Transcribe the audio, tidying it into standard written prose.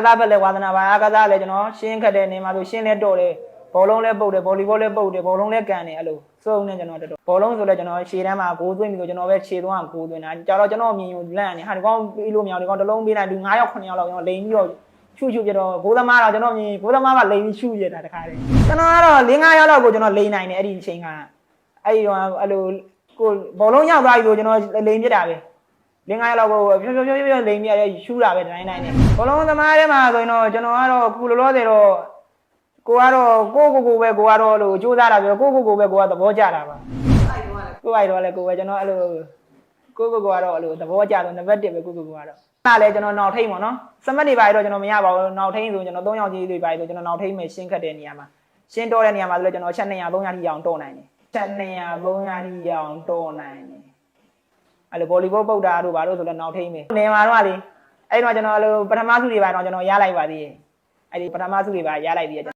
သားပဲလေဝါသနာပါအားကစားလေကျွန်တော်ရှင်းခတ်တဲ့နေမှာဆိုရှင်းလဲတော့တယ်ဘောလုံးလဲပုတ်တယ်ဗော်လီဘောလဲပုတ်တယ်ဘောလုံးလဲကန်တယ်အဲ့လိုစုံနေကျွန်တော်တော်ဘောလုံးဆိုလဲကျွန်တော်ရှေ့တန်းမှာဂိုးသွင်းပြီးဆိုကျွန်တော်ပဲခြေသွင်းအောင်ဂိုးသွင်းတာကြာတော့ကျွန်တော်မြင်ယူလန့်နေဟာဒီကောင်ပြီးလို့မရအောင်ဒီကောင်တစ်လုံးပေးလိုက်သူ9ယောက်9ယောက်လောက်ကျွန်တော်လိန်ပြီးတော့ရှုပြတော့ဂိုးသမားတော့ကျွန်တော်မြင်ဂိုးသမားကလိန်ပြီးရှုပြတာတခါတည်းကျွန်တော်ကတော့4-5ယောက်လောက်ကိုကျွန်တော်လိန်နိုင်တယ်အဲ့ဒီအချိန်ကအဲ့ဒီတော့အဲ့လိုကိုဘောလုံးရောက်သွားပြီဆိုကျွန်တော်လိန်ပြတာပဲ5ရက်လောက်ကိုဖြောလိန်ပြရဲရှူးတာပဲတိုင်းတိုင်းနဲ့ဘောလုံးသမားထဲမှာဆိုရင်တော့ကျွန်တော်ကတော့ခုလောလောဆယ်တော့ကိုကတော့ကိုပဲကိုကတော့လို့ကြိုးစားတာပြောကိုပဲကိုကသဘောကျတာပါကိုအိုက်တော့လဲကိုပဲကျွန်တော်အဲ့လိုကိုကတော့အဲ့လိုသဘောကျတော့နံပါတ်1ပဲကိုကတော့ဒါလည်းကျွန်တော်နောက်ထိန်ပေါ့နော်စမတ်တွေပါတော့ကျွန်တော်မရပါဘူးနောက်ထိန်ဆိုကျွန်တော်3ယောက်ကြီးတွေပါဆိုကျွန်တော်နောက်ထိန်မယ်ရှင်းခတ်တဲ့နေရာမှာရှင်းတော့တဲ့နေရာမှာဆိုလည်းကျွန်တော်ချက်200 300ထိအောင်တော့နိုင်တယ်ချက်200 300ထိအောင်တော့နိုင်တယ်အဲ့လိုဗော်လီဘောပုတ်တာတို့ဘာလို့ဆိုတော့နောက်ထိန်မယ်နေမှာတော့လေအဲ့တော့ကျွန်တော်အဲ့လိုပထမဆုတွေပါတော့ကျွန်တော်ရလိုက်ပါသေးတယ်အဲ့ဒီပထမဆုတွေပါရလိုက်သေးတယ်